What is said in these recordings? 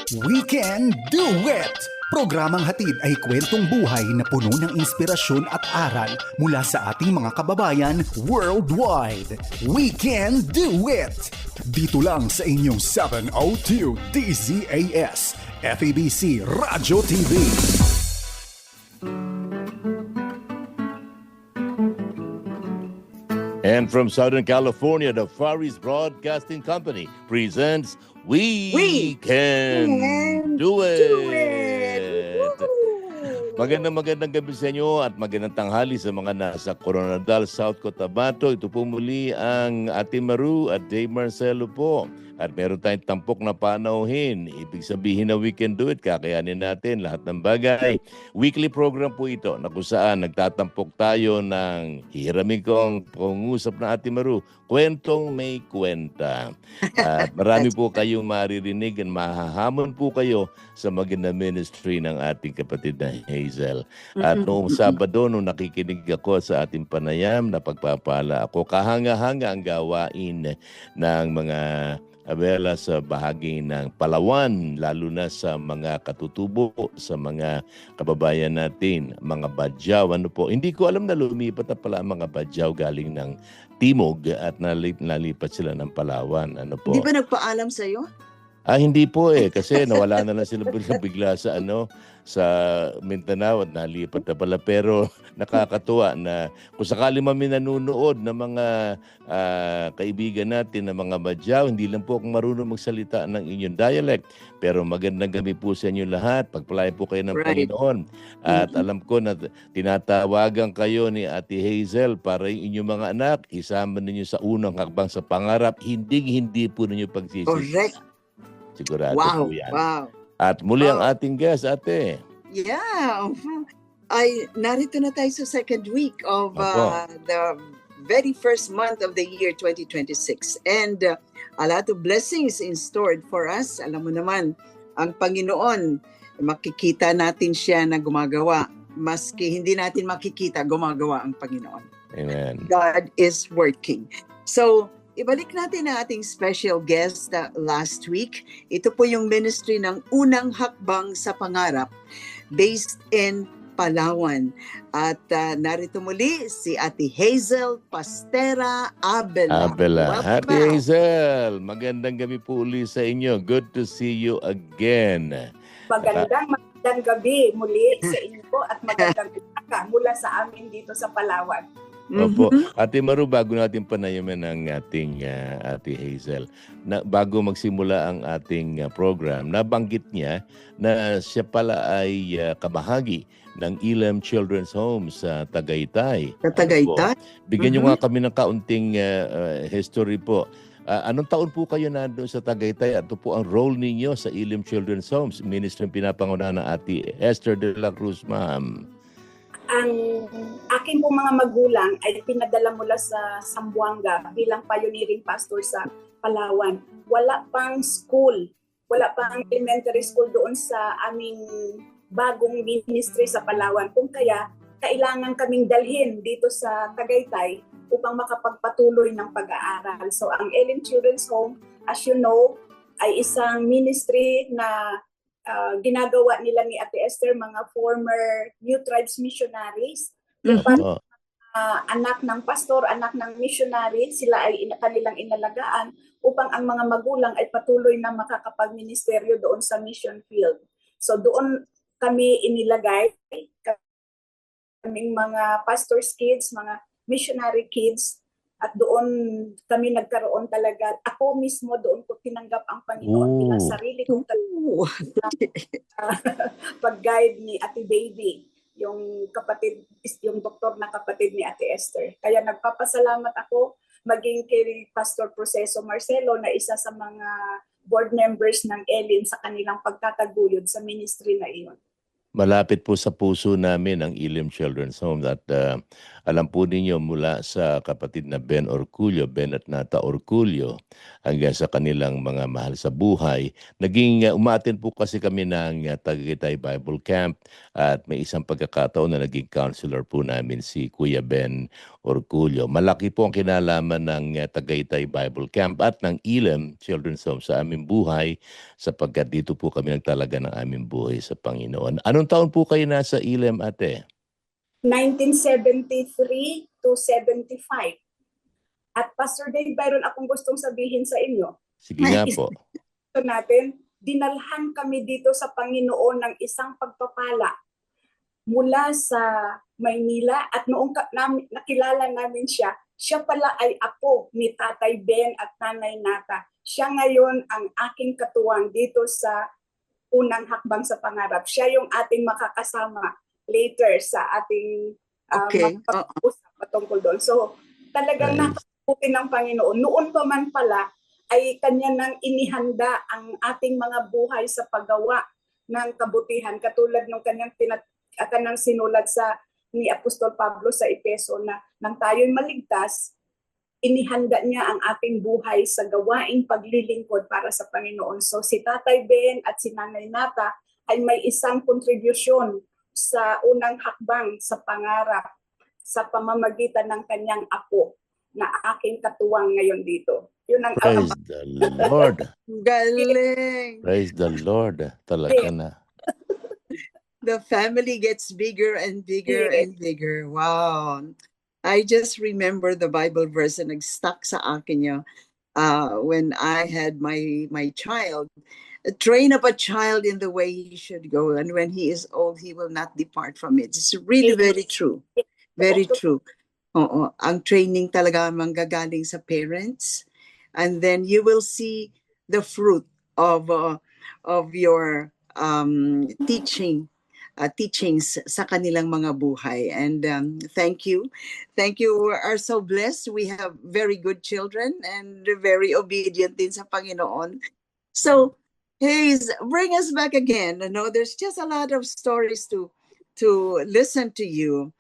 We Can Do It! Programang hatid ay kwentong buhay na puno ng inspirasyon at aral mula sa ating mga kababayan worldwide. We Can Do It! Dito lang sa inyong 702 DZAS, FEBC Radyo TV. And from Southern California, the Far East Broadcasting Company presents We Can Do It! Magandang gabi sa inyo at magandang tanghali sa mga nasa Coronadal, South Cotabato. Ito po muli ang Ate Maru at Dave Marcelo po. At meron tayong tampok na panauhin. Ibig sabihin na we can do it. Kakayanin natin lahat ng bagay. Weekly program po ito na kung saan nagtatampok tayo ng hihiramin kong pangusap na Ate Maru. Kwentong may kwenta. At marami po kayong maririnig at mahahamon po kayo sa maganda ministry ng ating kapatid na Hazel. At noong Sabado, nung nakikinig ako sa ating panayam, napagpapala ako. Kahanga-hanga ang gawain ng mga abela sa bahagi ng Palawan, lalo na sa mga katutubo, sa mga kababayan natin, mga Badyaw. Ano po, hindi ko alam na lumipat na pala ang mga Badyaw galing ng Timog at nalipat sila ng Palawan. Ano po? Hindi ba nagpaalam sa'yo? Hindi po kasi nawala na lang sila bigla sa sa Mindanao at nalipat na pala. Pero nakakatuwa na kung sakali mami nanonood ng mga kaibigan natin na mga Badyaw, hindi lang po akong marunong magsalita ng inyong dialect. Pero magandang gabi po sa inyo lahat. Pagpalain po kayo ng Panginoon. At alam ko na tinatawagan kayo ni Ate Hazel para yung inyong mga anak, isama ninyo sa unang hakbang sa pangarap. Hindi po ninyo pagsisisi. Correct. Sigurado po yan. Wow. At muli ang ating guest, Ate. Yeah. Narito na tayo sa second week of the very first month of the year 2026. And a lot of blessings in store for us. Alam mo naman, ang Panginoon, makikita natin siya na gumagawa. Maski hindi natin makikita, gumagawa ang Panginoon. Amen. God is working. So, ibalik natin ang ating special guest last week. Ito po yung ministry ng Unang Hakbang sa Pangarap based in Palawan. At narito muli si Ate Hazel Pastera Abela. Ate Hazel, magandang gabi po uli sa inyo. Good to see you again. Magandang gabi muli sa inyo at magandang umaga mula sa amin dito sa Palawan. Opo. Ate Maru, bago natin panayaman ang ating Ate Hazel, bago magsimula ang ating program, nabanggit niya na siya pala ay kabahagi ng Elim Children's Home sa Tagaytay. Sa Tagaytay? Bigyan niyo nga kami ng kaunting history po. Anong taon po kayo nandun sa Tagaytay? Ito po ang role ninyo sa Elim Children's Homes, ministry pinapanguna ng Ate Esther de la Cruz, ma'am. Ang aking pong mga magulang ay pinadala mula sa Zamboanga bilang pioneering pastor sa Palawan. Wala pang school, wala pang elementary school doon sa aming bagong ministry sa Palawan. Kung kaya, kailangan kaming dalhin dito sa Tagaytay upang makapagpatuloy ng pag-aaral. So ang Elim Children's Home, as you know, ay isang ministry na ginagawa nila ni Ate Esther, mga former New Tribes missionaries. Anak ng pastor, anak ng missionary, sila ay kanilang inalagaan upang ang mga magulang ay patuloy na makakapag-ministeryo doon sa mission field. So doon kami inilagay, kaming mga pastor's kids, mga missionary kids, at doon kami nagkaroon talaga. Ako mismo doon ko tinanggap ang Panginoon bilang sarili kong pag-guide ni Ate Baby, yung doktor na kapatid ni Ate Esther. Kaya nagpapasalamat ako maging kay Pastor Proceso Marcelo na isa sa mga board members ng Elim sa kanilang pagtataguyod sa ministry na iyon. Malapit po sa puso namin ang Elim Children's Home at alam po ninyo mula sa kapatid na Ben at Nata Orculio hanggang sa kanilang mga mahal sa buhay. Naging umaten po kasi kami ng Tagaytay Bible Camp at may isang pagkakataon na naging counselor po namin si Kuya Ben orgulyo. Malaki po ang kinalaman ng Tagaytay Bible Camp at ng Elim Children's Home sa aming buhay sapagkat dito po kami nagtalaga ng aming buhay sa Panginoon. Anong taon po kayo nasa Elim, ate? 1973 to 75. At Pastor Dave, Byron, akong gustong sabihin sa inyo. Sige nga po. Ito natin, dinalhan kami dito sa Panginoon ng isang pagpapala mula sa Maynila at noong nakilala namin siya, siya pala ay apo ni Tatay Ben at Nanay Nata. Siya ngayon ang aking katuwang dito sa unang hakbang sa pangarap. Siya yung ating makakasama later sa ating pag-usap patungkol doon. So talagang napakabuti ng Panginoon. Noon pa man pala ay kanya nang inihanda ang ating mga buhay sa paggawa ng kabutihan. Katulad ng kanyang sinulat sa ni Apostol Pablo sa Efeso na nang tayo'y maligtas, inihanda niya ang ating buhay sa gawaing paglilingkod para sa Panginoon. So si Tatay Ben at si Nanay Nata ay may isang kontribusyon sa unang hakbang sa pangarap sa pamamagitan ng kanyang apo na aking katuwang ngayon dito. Yun ang Praise the Lord. Galing. Praise the Lord. Talaga na. The family gets bigger and bigger and bigger. Wow. I just remember the Bible verse and nag-stuck sa akin yun. When I had my child, train up a child in the way he should go, and when he is old, he will not depart from it. It's really very true. Very true. Oo. Ang training talaga manggagaling sa parents, and then you will see the fruit of your teachings sa kanilang mga buhay. And thank you. We are so blessed. We have very good children and very obedient din sa Panginoon. So, Hayes, bring us back again. There's just a lot of stories to listen to you.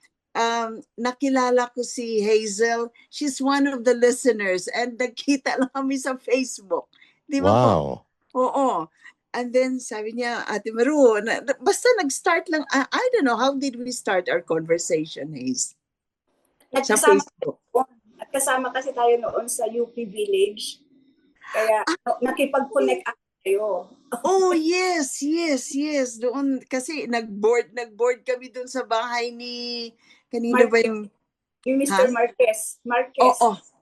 Nakilala ko si Hazel. She's one of the listeners and nagkita lang kami sa Facebook. Di ba po? Oo. And then sabi niya, Ate Maru, basta nag-start lang, I don't know, how did we start our conversation, Hayes? Sa Facebook. At kasama kasi tayo noon sa UP Village. Kaya nakipag-connect ako kayo. Oh, yes. Doon, kasi nag-board kami doon sa bahay ni, kanino ba yung? Yung Mr. Marquez.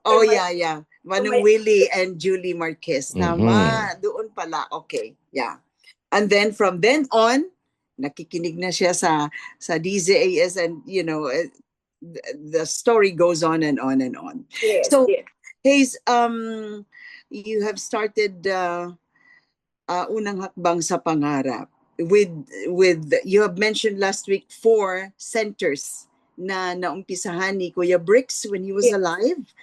Oh, yeah. Manong Willie and Julie Marquez. Tama. Doon pala. Okay. Yeah. And then from then on, nakikinig na siya sa DZAS and, the story goes on and on and on. Yes, so, yes. Hayes, you have started Unang Hakbang sa Pangarap. With you have mentioned last week 4 centers na naumpisahan ni Kuya Bricks when he was alive.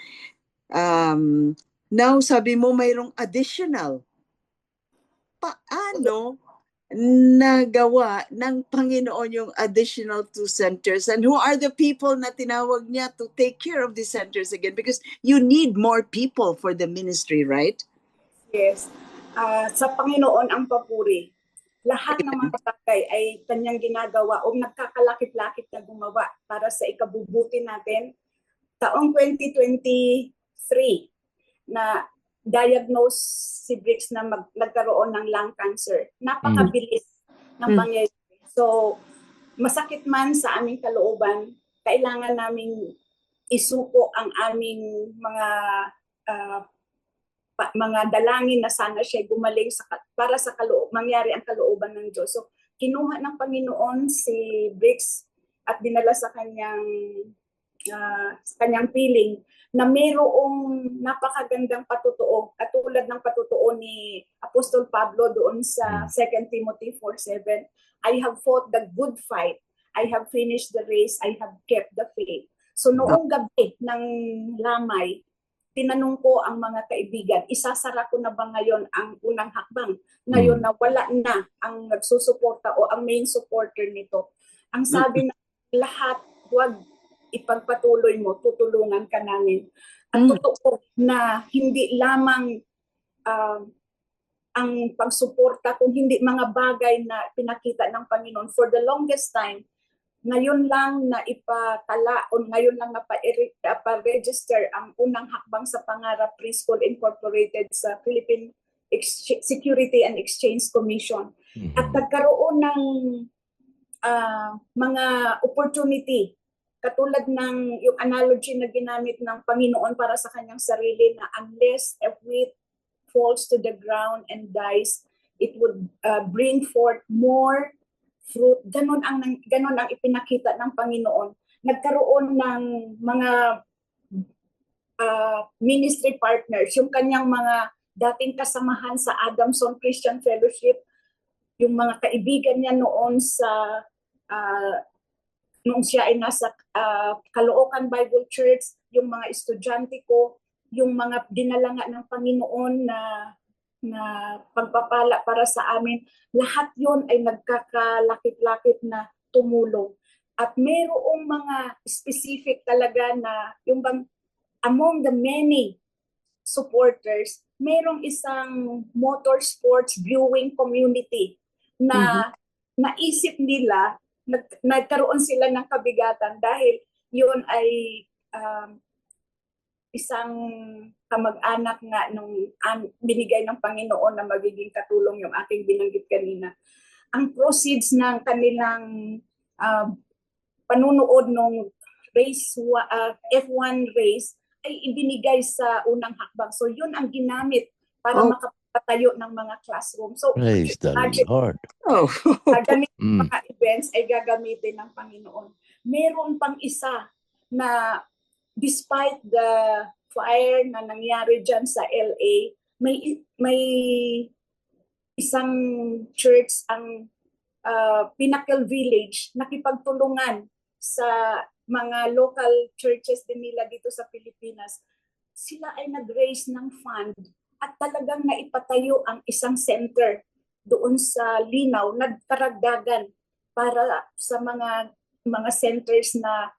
Now, sabi mo mayroong additional. Paano nagawa ng Panginoon yung additional 2 centers? And who are the people na tinawag niya to take care of these centers again? Because you need more people for the ministry, right? Yes. Sa Panginoon ang papuri. Lahat ng mga bagay ay kanyang ginagawa o nagkakalakit-lakit na gumawa para sa ikabubuti natin. Taong 2023 na diagnose si Bricks na nagkaroon ng lung cancer. Napakabilis ng pangyayari. So, masakit man sa aming kalooban, kailangan naming isuko ang aming mga dalangin na sana siya gumaling para sa mangyari ang kalooban ng Diyos. So, kinuha ng Panginoon si Bricks at dinala sa kanyang piling na mayroong napakagandang patutuo at tulad ng patutuo ni Apostol Pablo doon sa 2 Timothy 4:7, I have fought the good fight, I have finished the race, I have kept the faith. So noong gabi ng lamay, tinanong ko ang mga kaibigan, isasara ko na ba ngayon ang unang hakbang? Ngayon na wala na ang nagsusuporta o ang main supporter nito. Ang sabi ng lahat, huwag ipagpatuloy mo, tutulungan ka namin. At totoo na hindi lamang ang pagsuporta, kung hindi mga bagay na pinakita ng Panginoon. For the longest time, ngayon lang na ipatala o ngayon lang napa-register ang unang hakbang sa pangarap Preschool Incorporated sa Philippine Security and Exchange Commission. At nagkaroon ng mga opportunity katulad ng yung analogy na ginamit ng Panginoon para sa kanyang sarili na unless a wheat falls to the ground and dies, it would bring forth more fruit. Ganon ang ipinakita ng Panginoon. Nagkaroon ng mga ministry partners, yung kanyang mga dating kasamahan sa Adamson Christian Fellowship, yung mga kaibigan niya noon sa nung siya ay nasa Caloocan Bible Church, yung mga estudyante ko, yung mga dinala nga ng Panginoon na pagpapala para sa amin, lahat yon ay nagkakalakit-lakit na tumulong. At mayroong mga specific talaga na yung bang among the many supporters, mayroong isang motorsports viewing community na naisip nila, nagkaroon sila ng kabigatan dahil yun ay isang kamag-anak nga nung binigay ng Panginoon na magiging katulong yung aking binanggit kanina. Ang proceeds ng kanilang panunood ng race F1 race ay ibinigay sa unang hakbang. So yun ang ginamit para makapatayo ng mga classroom. So Praise the Lord. Mga events ay gagamitin ng Panginoon. Meron pang isa na despite the fire na nangyari dyan sa LA, may isang church, ang Pinnacle Village, nakipagtulungan sa mga local churches din nila dito sa Pilipinas. Sila ay nag-raise ng fund at talagang naipatayo ang isang center doon sa Linaw, nagkaragdagan para sa mga centers na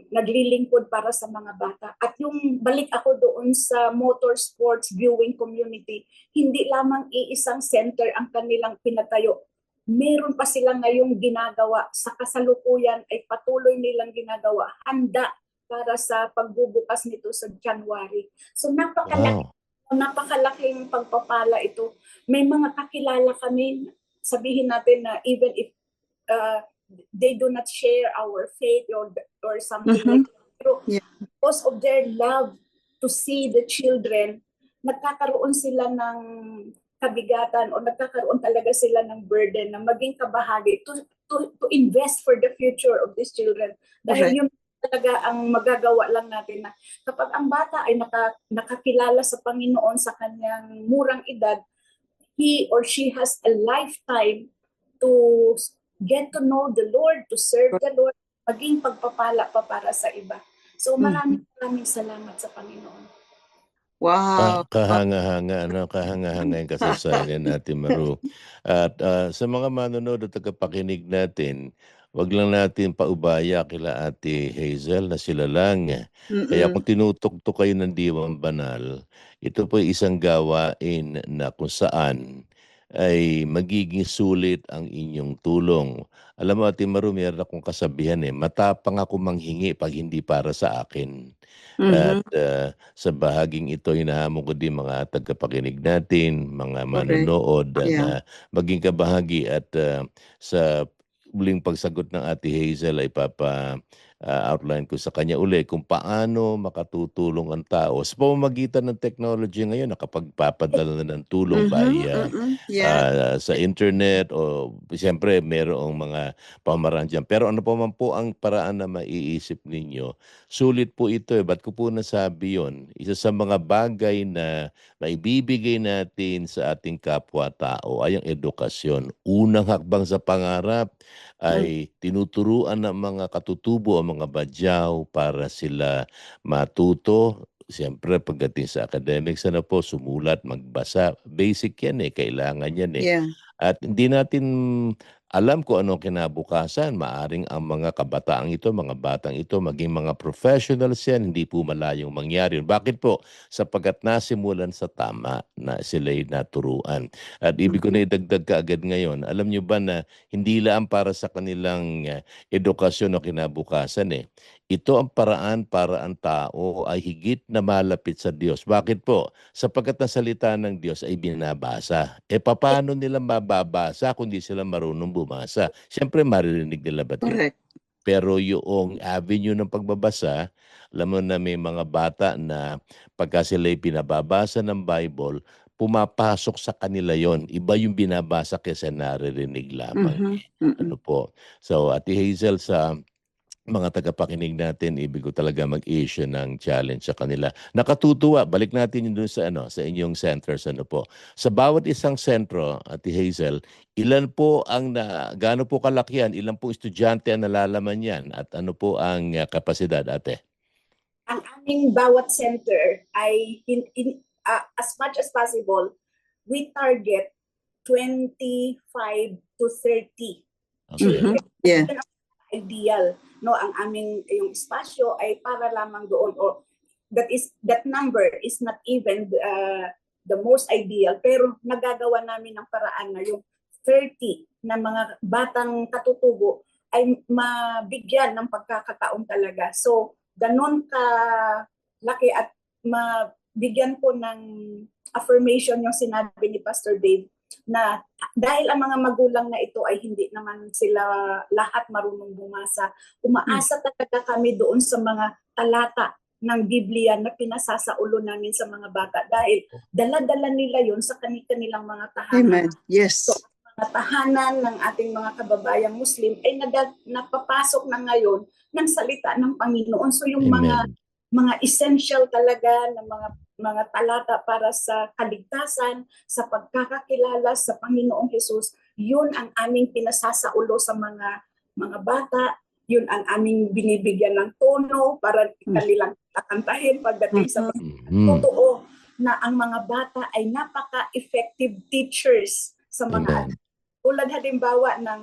naglilingkod para sa mga bata. At yung balik ako doon sa motorsports viewing community, hindi lamang iisang center ang kanilang pinatayo. Meron pa sila ngayong ginagawa, sa kasalukuyan ay patuloy nilang ginagawa, handa para sa pagbubukas nito sa January. So napakalaking pagpapala ito. May mga kakilala kami, sabihin natin na even if they do not share our faith or something like that. Pero because of their love to see the children, nagkakaroon sila ng kabigatan o nagkakaroon talaga sila ng burden na maging kabahagi to invest for the future of these children. Dahil yun talaga ang magagawa lang natin na kapag ang bata ay nakakilala sa Panginoon sa kanyang murang edad, he or she has a lifetime to get to know the Lord, to serve the Lord, maging pagpapala pa para sa iba. So maraming salamat sa Panginoon. Wow. Kahanga-hanga yung kasaysayan natin, Maru. At sa mga manonood at tagapakinig natin, wag lang natin paubaya kila Ate Hazel na sila lang. Kaya kung tinutugtog kayo ng Diwang Banal, ito po isang gawain na kung saan ay magiging sulit ang inyong tulong. Alam mo, Ate Maru, meron akong kasabihan matapang ako manghingi pag hindi para sa akin. At sa bahaging ito, hinahamon ko din mga tagapakinig natin, mga manonood na maging kabahagi at sa muling pagsagot ng Ate Hazel ay outline ko sa kanya uli kung paano makatutulong ang tao. Sa pamamagitan ng technology ngayon, nakapagpapadala na ng tulong sa internet o siyempre mayroong mga pamaraan dyan. Pero ano pa man po ang paraan na maiisip ninyo, sulit po ito. Ba't ko po nasabi yun? Isa sa mga bagay na maibibigay natin sa ating kapwa-tao ay ang edukasyon. Unang hakbang sa pangarap ay tinuturuan ng mga katutubo ang mga badyaw para sila matuto. Siyempre, pagdating sa academics, sumulat, magbasa. Basic yan kailangan yan Yeah. At hindi natin alam ko anong kinabukasan. Maaring ang mga kabataang ito, mga batang ito, maging mga professionals yan, hindi po malayong mangyari. Bakit po? Sapagkat nasimulan sa tama na sila'y naturuan. At ibig ko na idagdag kaagad ngayon, alam nyo ba na hindi lang para sa kanilang edukasyon o kinabukasan ito ang paraan para ang tao ay higit na malapit sa Diyos. Bakit po? Sapagkat ang salita ng Diyos ay binabasa. Paano nila mababasa kung di sila marunong bumasa? Siyempre maririnig nila ba yun? Correct. Pero yung avenue ng pagbabasa, alam mo na may mga bata na pagka sila'y pinababasa ng Bible, pumapasok sa kanila yon. Iba yung binabasa kaysa naririnig lamang. Ano po? So, Ate Hazel, sa mga tagapakinig natin, ibig ko talaga mag-issue ng challenge sa kanila. Nakatutuwa, balik natin yun dun sa, sa inyong centers. Po. Sa bawat isang sentro, Ate Hazel, ilan po ang, gaano po kalaki yan? Ilan po estudyante ang nalalaman yan? At ano po ang kapasidad, ate? Ang aming bawat center ay, as much as possible, we target 25 to 30 children. Yeah. Ideal, no, ang aming yung espasyo ay para lamang doon, or that number is not even the most ideal, pero nagagawa namin ng paraan na yung 30 na mga batang katutubo ay mabigyan ng pagkakataon talaga. So ganon ka laki at mabigyan po ng affirmation yung sinabi ni Pastor Dave, na dahil ang mga magulang na ito ay hindi naman sila lahat marunong bumasa, umaasa talaga kami doon sa mga talata ng Biblia na pinasa sa ulo namin sa mga bata dahil dala-dala nila yon sa kanilang mga tahanan. Amen. Yes. So, mga tahanan ng ating mga kababayang Muslim ay napapasok na ngayon ng salita ng Panginoon. So yung mga essential talaga ng mga talata para sa kaligtasan, sa pagkakakilala sa Panginoong Hesus, yun ang aming pinasasaulo sa mga bata, yun ang aming binibigyan ng tono para kanilang kakantahin pagdating sa totoo na ang mga bata ay napaka-effective teachers sa mga anak. Tulad halimbawa ng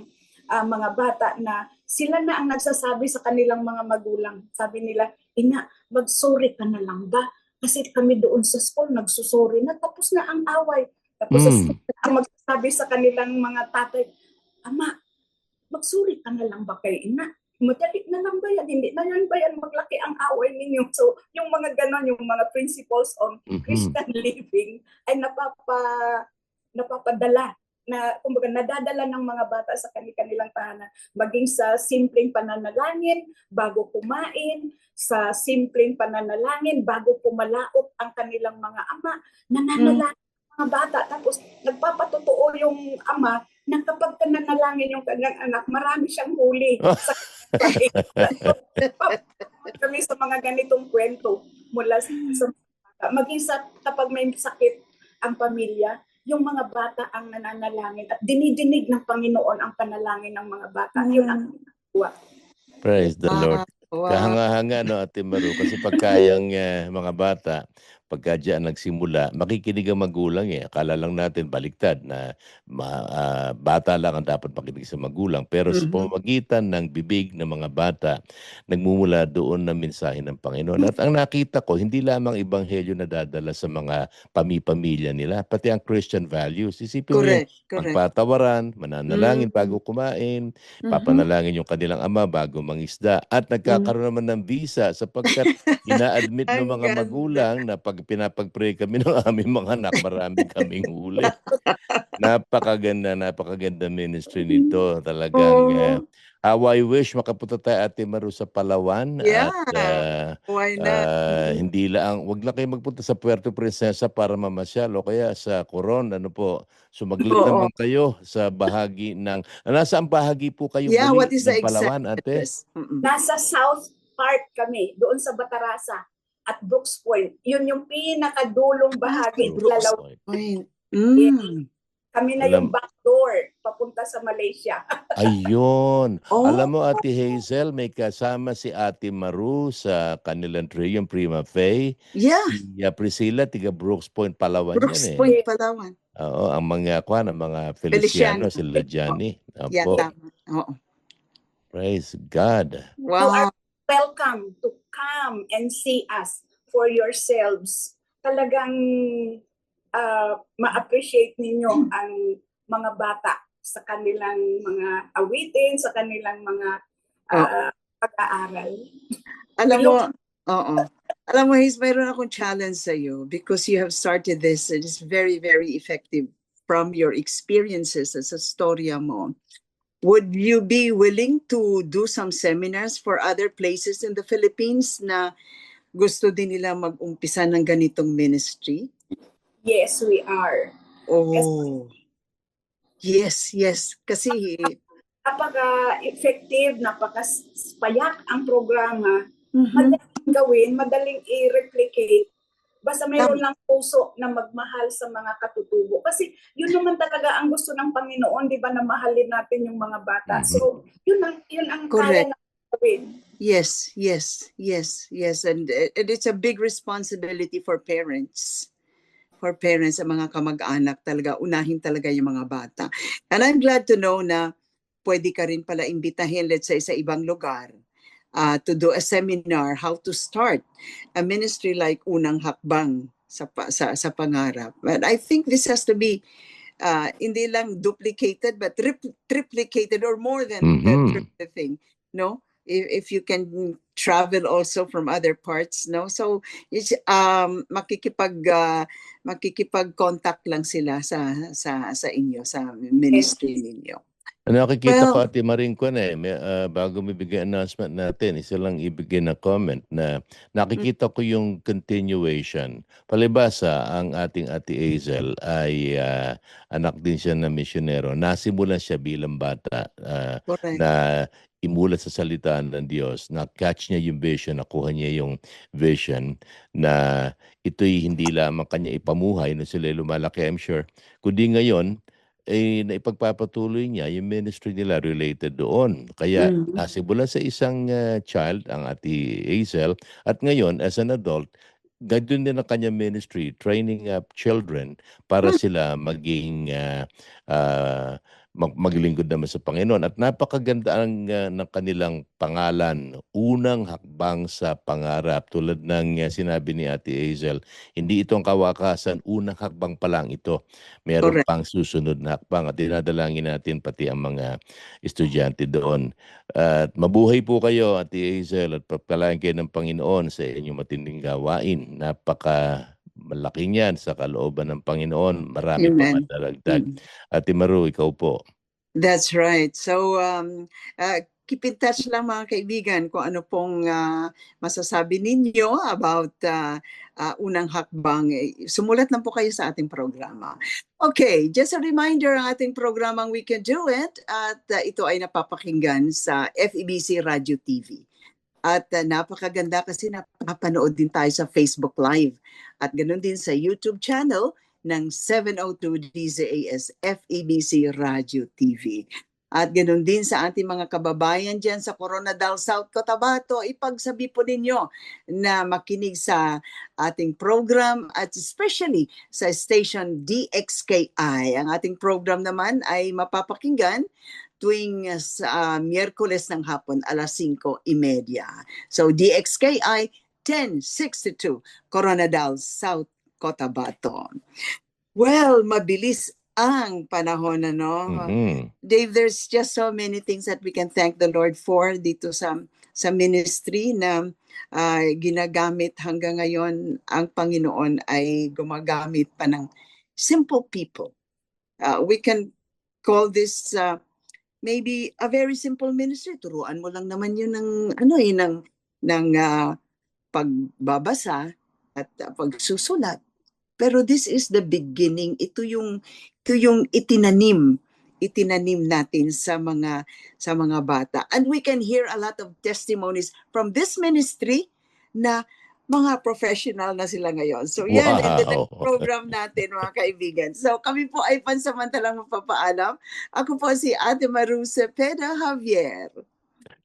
mga bata na sila na ang nagsasabi sa kanilang mga magulang. Sabi nila, ina, mag-sorry ka na lang ba? Kasi kami doon sa school, nagsusorry na, tapos na ang away. Tapos ang magsasabi sa kanilang mga tatay, ama, mag-sorry ka na lang ba kay ina? Madali na lang ba yan? Hindi na yan ba yan maglaki ang away ninyo? So, yung mga ganon, yung mga principles on Christian living ay napapadala na kumbaga nadadala ng mga bata sa kanilang tahanan, maging sa simpleng pananalangin bago kumain, sa simpleng pananalangin bago pumalaot ang kanilang mga ama, nananalangin ang mga bata, tapos nagpapatotoo yung ama na kapag nanalangin yung kanyang anak, marami siyang huli sa kami sa mga ganitong kwento mula sa maging sa kapag may sakit ang pamilya, yung mga bata ang nananalangin at dinidinig ng Panginoon ang panalangin ng mga bata. Yun ang ginagawa. Praise the Lord. Wow. Kahanga-hanga, no, Ate Maru, kasi pagkayang mga bata, pagka diyan nagsimula, makikinig ang magulang Akala lang natin baliktad na bata lang ang dapat makinig sa magulang. Pero sa pamamagitan ng bibig ng mga bata, nagmumula doon na mensahe ng Panginoon. At ang nakita ko, hindi lamang ebanghelyo na dadala sa mga pamilya nila, pati ang Christian values. Isipin mo yung pagpatawaran, mananalangin bago kumain, papanalangin yung kanilang ama bago mangisda. At nagkakaroon naman ng visa sapagkat ina-admit ng mga magulang na pag pinapag-pray kami ng aming mga anak, marami kaming huli. Napakaganda ministry nito. Talagang how I wish makapunta tayo, Ate Maru, sa Palawan. Yeah. At Why not? hindi lang, wag lang kayo magpunta sa Puerto Princesa para mamasyal o kaya sa Coron, sumaglit naman kayo sa bahagi ng, nasa ang bahagi po kayo What is the ng Palawan, ate? Nasa South Part kami, doon sa Batarasa at Brooks Point. Yun yung pinakadulong bahagi ng Lalaw. Kami na yung backdoor papunta sa Malaysia. Ayun. Alam mo, Ate Hazel, may kasama si Ate Maru sa kanilang trio, yung Prima Faye. Yeah. Si Priscilla, tiga Brooks Point, Palawan Brooks yan Point, Palawan. Oo, ang mga Feliciano, sila Johnny. Yeah, Apo. tama. Oo. Praise God. You are Wow. welcome to come and see us for yourselves. Talagang ma-appreciate ninyo ang mga bata sa kanilang mga awitin, sa kanilang mga pag-aaral. Alam mo, oo. Alam mo, Hayes, mayroon akong challenge sa iyo because you have started this. It is very, very effective from your experiences as a storya mo. Would you be willing to do some seminars for other places in the Philippines na gusto din nila mag-umpisa ng ganitong ministry? Yes, we are. Oh. Yes, yes. Kasi Napaka-effective, napaka-payak ang programa. mhm, Madaling gawin, madaling i-replicate. Basta mayroon lang puso na magmahal sa mga katutubo. Kasi yun naman talaga ang gusto ng Panginoon, di ba, na mahalin natin yung mga bata. So, yun ang kaya correct. natin gawin. Yes, yes, yes, yes. And it's a big responsibility for parents. For parents, sa mga kamag-anak talaga, unahin talaga yung mga bata. And I'm glad to know na pwede ka rin pala imbitahin, let's say, sa ibang lugar to do a seminar, how to start a ministry like Unang Hakbang sa pangarap. But I think this has to be hindi lang duplicated but triplicated or more than the thing, no? If you can travel also from other parts, no? So it's makikipag-contact lang sila sa inyo, sa ministry ninyo. Nakikita ko, Well, Ate Maring ko na bago mabigay announcement natin, isa lang ibigay na comment na nakikita ko yung continuation. Palibasa, ang ating Ate Hazel ay anak din siya na misyonero. Nasimulan siya bilang bata correct. na imulat sa salita ng Diyos, na-catch niya yung vision, nakuha niya yung vision na ito'y hindi lamang kanya ipamuhay nung sila lumalaki, I'm sure. Kundi ngayon, naipagpapatuloy niya yung ministry nila related doon. Kaya nasimulan sa isang child, ang Ate Hazel, at ngayon as an adult, ganoon din ang kanyang ministry, training up children para sila maging maglingkod naman sa Panginoon. At napakaganda ng kanilang pangalan, Unang Hakbang sa Pangarap. Tulad ng sinabi ni Ate Hazel, hindi itong kawakasan, unang hakbang pa lang ito. Meron Correct. pang susunod na hakbang at dinadalangin natin pati ang mga estudyante doon. At mabuhay po kayo, Ate Hazel, at pagpalain kayo ng Panginoon sa inyong matinding gawain. Malaki niyan sa kalooban ng Panginoon. Marami pang Amen. madalagdag. Ate Maru, ikaw po. That's right. So, keep in touch lang mga kaibigan kung ano pong masasabi ninyo about Unang Hakbang. Sumulat lang po kayo sa ating programa. Okay, just a reminder, ang ating programang We Can Do It at ito ay napapakinggan sa FEBC Radio TV. At napakaganda kasi napapanood din tayo sa Facebook Live. At ganoon din sa YouTube channel ng 702 DZAS FEBC Radio TV. At ganoon din sa ating mga kababayan dyan sa Coronadal, South Cotabato, ipagsabi po ninyo na makinig sa ating program at especially sa station DXKI. Ang ating program naman ay mapapakinggan tuwing Miyerkules ng hapon, 5:30. So DXKI 1062, Coronadal, South Cotabato. Well, mabilis ang panahon, ano? Dave, there's just so many things that we can thank the Lord for dito sa ministry na ginagamit hanggang ngayon. Ang Panginoon ay gumagamit pa ng simple people. We can call this maybe a very simple ministry. Turuan mo lang naman yun ng pagbabasa at pagsusulat. Pero this is the beginning. Ito yung itinanim natin sa mga bata. And we can hear a lot of testimonies from this ministry na mga professional na sila ngayon. So yan, ito na yung program natin, mga kaibigan. So kami po ay pansamantalang magpapaalam. Ako po si Ate Maru Cepeda Javier.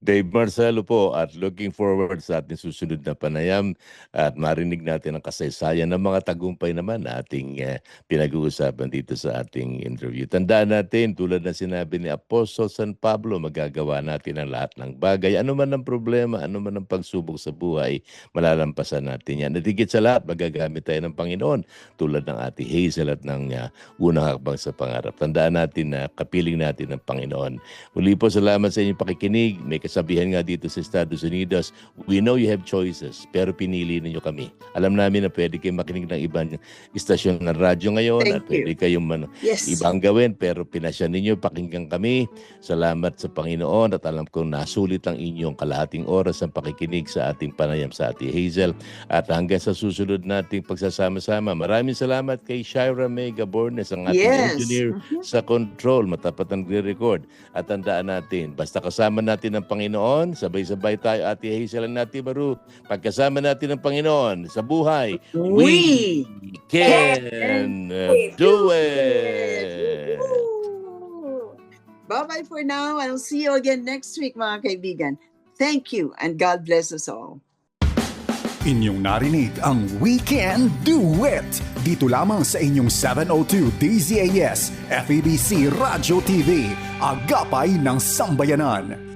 Dave Marcelo po at looking forward sa ating susunod na panayam at marinig natin ang kasaysayan ng mga tagumpay naman na ating pinag-uusapan dito sa ating interview. Tandaan natin, tulad na sinabi ni Apostol San Pablo, magagawa natin ang lahat ng bagay. Ano man ang problema, ano man ang pagsubok sa buhay, malalampasan natin yan. At higit sa lahat, magagamit tayo ng Panginoon tulad ng Ate Hazel at ng unang hakbang sa pangarap. Tandaan natin na kapiling natin ng Panginoon. Muli po, salamat sa inyong pakikinig. May kasabihan nga dito sa Estados Unidos, we know you have choices, pero pinili ninyo kami. Alam namin na pwede kayong makinig ng ibang istasyon ng radyo ngayon at pwede kayong ibang gawin, pero pinasya ninyo, pakinggan kami. Salamat sa Panginoon at alam kong nasulit ang inyong kalahating oras ng pakikinig sa ating panayam sa Ate Hazel. At hanggang sa susunod nating pagsasama-sama, maraming salamat kay Shira May Gabornes, ang ating engineer sa control, matapat ang nagre-record. At tandaan natin, basta kasama natin ang Panginoon, sabay-sabay tayo, Ate Hazel and Ate Baru. Pagkasama natin ang Panginoon sa buhay, we can do it! Bye-bye for now. I'll see you again next week, mga kaibigan. Thank you and God bless us all. Inyong narinig ang We Can Do It! Dito lamang sa inyong 702 DZAS, FEBC Radio TV, Agapay ng Sambayanan.